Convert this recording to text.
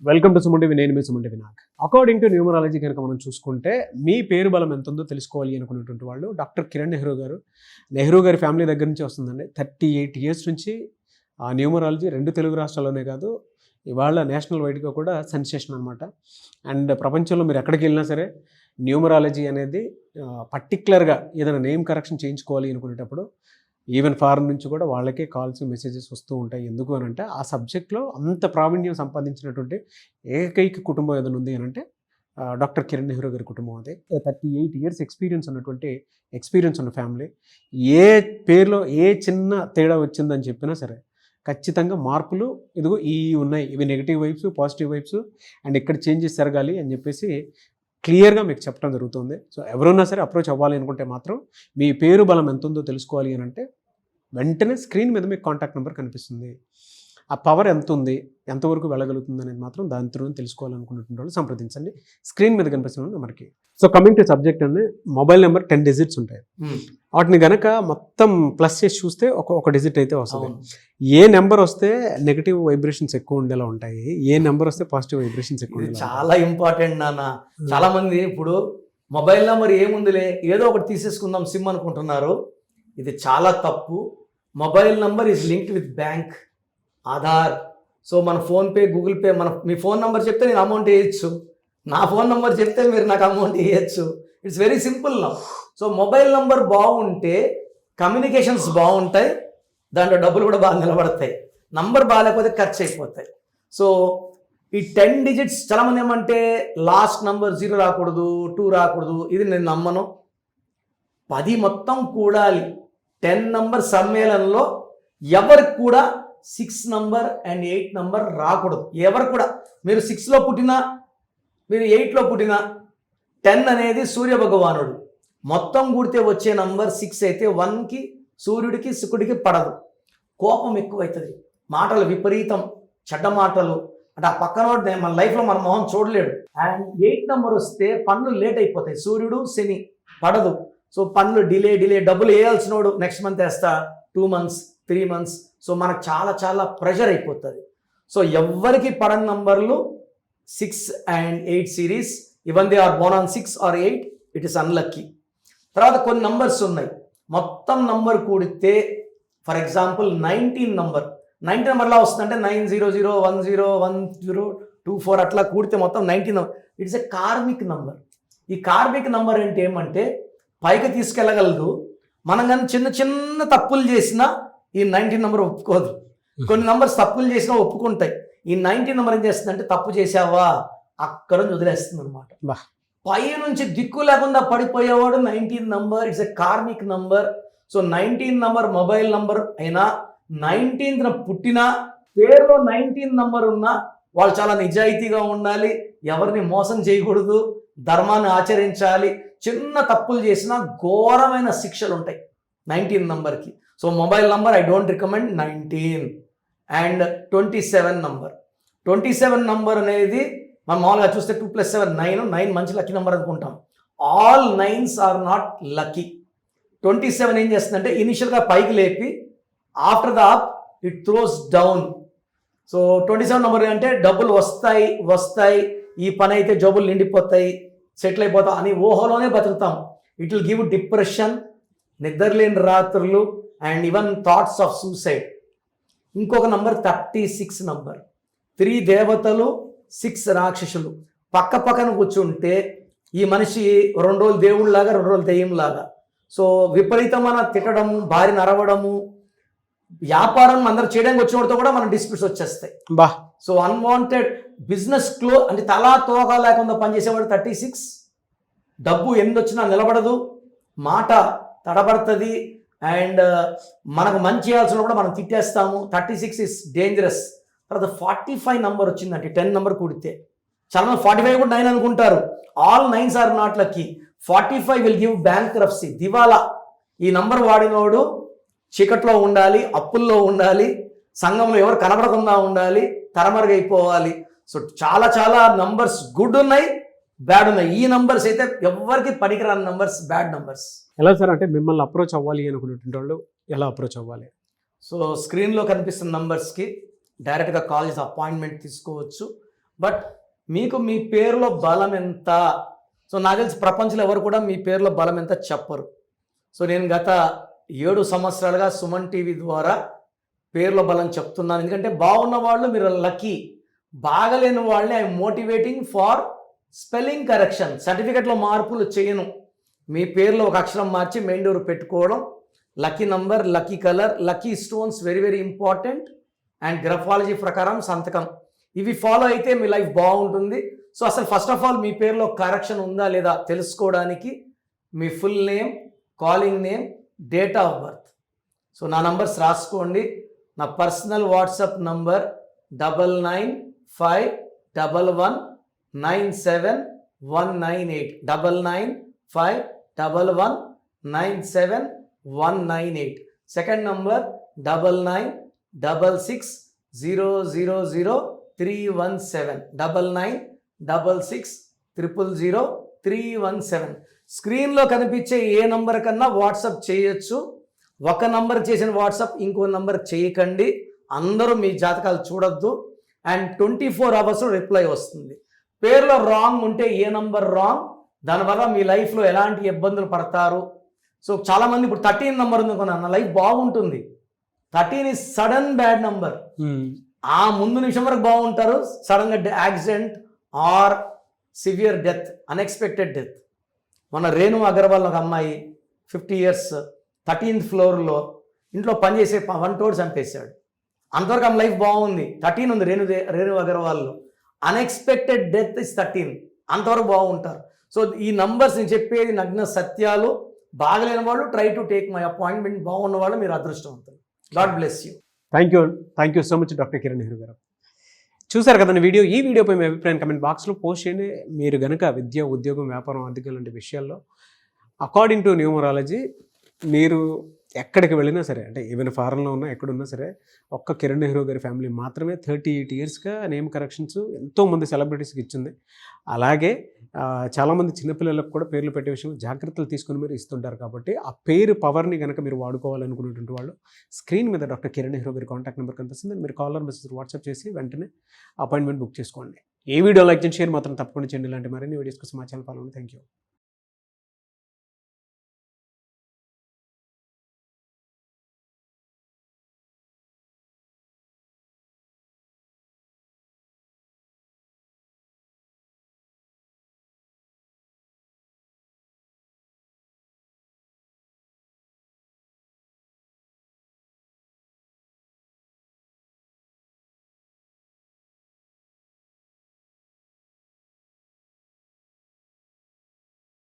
Welcome to Suman TV. నేను మీ Suman TV Nag. According to numerology కనుక మనం చూసుకుంటే మీ పేరు బలం ఎంత ఉందో తెలుసుకోవాలి అనుకున్నటువంటి వాళ్ళు డాక్టర్ కిరణ్ నెహ్రూ గారు. నెహ్రూ గారి ఫ్యామిలీ దగ్గర నుంచి వస్తుందండి. 38 ఇయర్స్ నుంచి ఆ న్యూమరాలజీ 2 తెలుగు రాష్ట్రాల్లోనే కాదు, ఇవాళ నేషనల్ వైడ్గా కూడా సెన్సేషన్ అనమాట. అండ్ ప్రపంచంలో మీరు ఎక్కడికి వెళ్ళినా సరే న్యూమరాలజీ అనేది పర్టికులర్గా ఏదైనా నేమ్ కరెక్షన్ చేయించుకోవాలి అనుకునేటప్పుడు ఈవెన్ ఫారెన్ నుంచి కూడా వాళ్ళకే కాల్స్ మెసేజెస్ వస్తూ ఉంటాయి. ఎందుకు అని అంటే ఆ సబ్జెక్ట్లో అంత ప్రావీణ్యం సంపాదించినటువంటి ఏకైక కుటుంబం ఏదైనా ఉంది అని అంటే డాక్టర్ కిరణ్ నెహ్రూ గారి కుటుంబం. అదే 38 ఇయర్స్ ఎక్స్పీరియన్స్ ఉన్న ఫ్యామిలీ. ఏ పేరులో ఏ చిన్న తేడా వచ్చిందని చెప్పినా సరే ఖచ్చితంగా మార్పులు ఇదిగో ఈ ఉన్నాయి, ఇవి negative vibes, positive vibes, and ఇక్కడ చేంజెస్ జరగాలి అని చెప్పేసి క్లియర్గా మీకు చెప్పడం జరుగుతుంది. సో ఎవరున్నా సరే అప్రోచ్ అవ్వాలి అనుకుంటే మాత్రం మీ పేరు బలం ఎంత ఉందో తెలుసుకోవాలి అని అంటే వెంటనే స్క్రీన్ మీద మీకు కాంటాక్ట్ నెంబర్ కనిపిస్తుంది. ఆ పవర్ ఎంత ఉంది, ఎంతవరకు వెళ్ళగలుగుతుంది అనేది మాత్రం దాని త్రూ తెలుసుకోవాలనుకున్నటువంటి వాళ్ళు సంప్రదించండి. స్క్రీన్ మీద కనిపిస్తున్న నెంబర్కి. సో కమింగ్ టు సబ్జెక్ట్ అండి, మొబైల్ నెంబర్ 10 డిజిట్స్ ఉంటాయి. వాటిని గనక మొత్తం ప్లస్ చేసి చూస్తే ఒక డిజిట్ అయితే వస్తుంది. ఏ నెంబర్ వస్తే నెగిటివ్ వైబ్రేషన్స్ ఎక్కువ ఉండేలా ఉంటాయి, ఏ నెంబర్ వస్తే పాజిటివ్ వైబ్రేషన్స్ ఎక్కువ ఉండేలా? చాలా ఇంపార్టెంట్ నాన్న. చాలా మంది ఇప్పుడు మొబైల్ నెంబర్ ఏముందిలే ఏదో ఒకటి తీసేసుకుందాం సిమ్ అనుకుంటున్నారు. ఇది చాలా తప్పు. Mobile number is linked with bank, Aadhaar. So మన ఫోన్పే, గూగుల్ పే, మీ ఫోన్ నెంబర్ చెప్తే నేను అమౌంట్ వేయచ్చు, నా ఫోన్ నెంబర్ చెప్తే మీరు నాకు అమౌంట్ వేయచ్చు. It's very simple now. So mobile number బాగుంటే కమ్యూనికేషన్స్ బాగుంటాయి, దాంట్లో డబ్బులు కూడా బాగా నిలబడతాయి. నంబర్ బాగాలేకపోతే ఖర్చు అయిపోతాయి. సో ఈ 10 డిజిట్స్ చాలామంది ఏమంటే లాస్ట్ నంబర్ 0 రాకూడదు, 2 రాకూడదు. ఇది నేను నమ్మను. 10 మొత్తం కూడాలి. 10 నంబర్ సమ్మేళనంలో ఎవరికి కూడా 6 నంబర్ అండ్ 8 నంబర్ రాకూడదు. ఎవరు కూడా, మీరు 6లో పుట్టినా, మీరు 8లో పుట్టినా, 10 అనేది సూర్య భగవానుడు. మొత్తం కూడితే వచ్చే నంబర్ 6 అయితే 1కి సూర్యుడికి శుకుడికి పడదు. కోపం ఎక్కువవుతుంది, మాటలు విపరీతం, చెడ్డ మాటలు. అంటే ఆ పక్కనోడు మన లైఫ్లో మన మొహం చూడలేడు. అండ్ 8 నంబర్ వస్తే పనులు లేట్ అయిపోతాయి. సూర్యుడు శని పడదు. సో పనులు డిలే, డబ్బులు వేయాల్సినోడు నెక్స్ట్ మంత్ వేస్తా, 2 months 3 months. సో మనకు చాలా ప్రెషర్ అయిపోతుంది. సో ఎవరికి పడని నంబర్లు 6 and 8 series. Even they are born on 6 or 8, it is unlucky. తర్వాత కొన్ని నంబర్స్ ఉన్నాయి, మొత్తం నంబర్ కూడితే ఫర్ ఎగ్జాంపుల్ 19 నెంబర్లా వస్తుందంటే 900101024 అట్లా కూడితే మొత్తం 19 number. It's a karmic number. ఈ కార్మిక్ నంబర్ అంటే ఏమంటే పైకి తీసుకెళ్ళగలదు. మనం కానీ చిన్న తప్పులు చేసినా ఈ 19 నెంబర్ ఒప్పుకోదు. కొన్ని నంబర్స్ తప్పులు చేసినా ఒప్పుకుంటాయి. ఈ 19 నెంబర్ ఏం చేస్తుందంటే తప్పు చేసావా అక్కడ వదిలేస్తుంది అనమాట. పై నుంచి దిక్కు లేకుండా పడిపోయేవాడు 19 number. It's a karmic number. So 19 number mobile number అయినా, 19th పుట్టినా, పేరులో 19 నెంబర్ ఉన్నా వాళ్ళు చాలా నిజాయితీగా ఉండాలి, ఎవరిని మోసం చేయకూడదు, ధర్మాన్ని ఆచరించాలి. చిన్న తప్పులు చేసినా ఘోరమైన శిక్షలు ఉంటాయి 19 నెంబర్కి. So mobile number I don't recommend 19. And 27 number. 27 number అనేది మనం మామూలుగా చూస్తే 2 + 7 9 మంచి లక్కీ నెంబర్ అనుకుంటాం. All 9s are not lucky. 27 ఏం చేస్తుందంటే ఇనిషియల్గా పైకి లేపి after the up it throws down. So 27 number అంటే డబ్బులు వస్తాయి, ఈ పని అయితే జబ్బులు నిండిపోతాయి, సెటిల్ అయిపోతాం అని ఊహలోనే బతుకుతాం. ఇట్ విల్ గివ్ డిప్రెషన్, నిద్రలేని రాత్రులు, and even thoughts of suicide. ఇంకొక నంబర్ 36 నంబర్. 3 దేవతలు 6 రాక్షసులు పక్కన కూర్చుంటే ఈ మనిషి 2 రోజులు దేవుళ్ళలాగా 2 రోజులు దెయ్యంలాగా. సో విపరీతమైన తిట్టడము, భార్యను అరవడము, వ్యాపారం అందరూ చేయడానికి వచ్చినతో కూడా మన డిస్ప్యూట్స్ వచ్చేస్తాయి. సో అన్వాంటెడ్ బిజినెస్ అంటే తలా తోగా లేకుండా పనిచేసేవాడు 36. డబ్బు వచ్చినా నిలబడదు, మాట తడబడుతుంది, అండ్ మనకు మంచి చేయాల్సిన కూడా మనం తిట్టేస్తాము. 36 ఇస్ డేంజరస్. తర్వాత 45 నంబర్ వచ్చిందంటే 10 నెంబర్ కూడితే చాలా 45 కూడా 9 అనుకుంటారు. All 9s are not lucky. 45 will give bankruptcy, దివాలా. ఈ నంబర్ వాడినోడు చీకట్లో ఉండాలి, అప్పుల్లో ఉండాలి, సంఘంలో ఎవరు కనబడకుండా ఉండాలి, తరమరుగైపోవాలి. సో చాలా నంబర్స్ గుడ్ ఉన్నాయి, బ్యాడ్ ఉన్నాయి. ఈ నంబర్స్ అయితే ఎవరికి పనికిరాని నంబర్స్, బ్యాడ్ నంబర్స్. ఎలా సార్ అంటే మిమ్మల్ని అప్రోచ్ అవ్వాలి అనుకునేటువంటి వాళ్ళు ఎలా అప్రోచ్ అవ్వాలి? సో స్క్రీన్లో కనిపిస్తున్న నంబర్స్కి డైరెక్ట్గా కాల్ చేసి అపాయింట్మెంట్ తీసుకోవచ్చు. బట్ మీకు మీ పేరులో బలం ఎంత, సో నాకు తెలిసి ప్రపంచంలో ఎవరు కూడా మీ పేరులో బలం ఎంత చెప్పరు. సో నేను గత 7 సంవత్సరాలుగా సుమన్ టీవీ ద్వారా పేర్ల బలం చెప్తున్నాను. ఎందుకంటే బాగున్న వాళ్ళు మీరు లక్కీ, బాగలేని వాళ్ళని I motivating for spelling correction. సర్టిఫికెట్లో మార్పులు చేయను, మీ పేర్లో ఒక అక్షరం మార్చి మెయిన్ డోర్ పెట్టుకోవడం, lucky number, lucky colour, lucky stones very very important, and graphology ప్రకారం సంతకం. ఇవి ఫాలో అయితే మీ లైఫ్ బాగుంటుంది. సో అసలు ఫస్ట్ ఆఫ్ ఆల్ మీ పేరులో కరెక్షన్ ఉందా లేదా తెలుసుకోవడానికి మీ full name, calling name, date of birth. So నా నంబర్స్ రాసుకోండి. నా personal WhatsApp number 9951197198, 9951197198. Second number 9966000317, 9966000317. స్క్రీన్లో కనిపించే ఏ నంబర్ కన్నా వాట్సాప్ చేయొచ్చు. ఒక నంబర్ చేసిన వాట్సాప్ ఇంకో నంబర్ చేయకండి. అందరూ మీ జాతకాలు చూడొద్దు. అండ్ 24 అవర్స్ రిప్లై వస్తుంది. పేరులో రాంగ్ ఉంటే ఏ నంబర్ రాంగ్, దానివల్ల మీ లైఫ్లో ఎలాంటి ఇబ్బందులు పడతారు. సో చాలామంది ఇప్పుడు 13 నంబర్ ఉంది అనుకున్నా, నా లైఫ్ బాగుంటుంది. 13 ఈజ్ సడన్ బ్యాడ్ నంబర్. ఆ ముందు నిమిషం వరకు బాగుంటారు, సడన్గా accident or severe death, unexpected death. మన రేణు అగర్వాల్ ఒక అమ్మాయి 50 years 13th ఫ్లోర్లో ఇంట్లో పనిచేసే వంటోడు చంపేశాడు. అంతవరకు ఆమె లైఫ్ బాగుంది. 13 ఉంది రేణు అగర్వాల్లో. అన్ఎక్స్పెక్టెడ్ డెత్ ఇస్ 13, అంతవరకు బాగుంటారు. సో ఈ నంబర్స్ నేను చెప్పేది నగ్న సత్యాలు. బాగలేని వాళ్ళు try to take my appointment, బాగున్న వాళ్ళు మీరు అదృష్టవంతులు. God bless you. Thank you so much doctor Kiran Nehru గారు. చూసారు కదండి వీడియో. ఈ వీడియోపై మీ అభిప్రాయం కమెంట్ బాక్స్లో పోస్ట్ చేయండి. మీరు కనుక విద్య, ఉద్యోగం, వ్యాపారం, ఆర్థిక లాంటి విషయాల్లో అకార్డింగ్ టు న్యూమరాలజీ మీరు ఎక్కడికి వెళ్ళినా సరే, అంటే ఈవెన్ ఫారెన్లో ఉన్నా ఎక్కడున్నా సరే, ఒక్క కిరణ్ నెహ్రూ గారి ఫ్యామిలీ మాత్రమే 38 yearsగా నేమ్ కరెక్షన్స్ ఎంతోమంది సెలబ్రిటీస్కి ఇచ్చింది. అలాగే చాలామంది చిన్నపిల్లలకు కూడా పేర్లు పెట్టే విషయం జాగ్రత్తలు తీసుకుని మీరు ఇస్తుంటారు. కాబట్టి ఆ పేరు పవర్ని కనుక మీరు వాడుకోవాలనుకునేటువంటి వాళ్ళు స్క్రీన్ మీద డాక్టర్ కిరణ్ నెహ్రూ గారి కాంటాక్ట్ నెంబర్ కనిపిస్తుంది. మీరు కాలర్ మెసేజ్ వాట్సాప్ చేసి వెంటనే అపాయింట్మెంట్ బుక్ చేసుకోండి. ఏ వీడియో లైక్ చేయండి, షేర్ మాత్రం తప్పకుండా చేయండి. ఇలాంటి మరిన్ని వీడియోస్ కోసం మా ఛానల్ ఫాలో అవ్వండి. Thank you.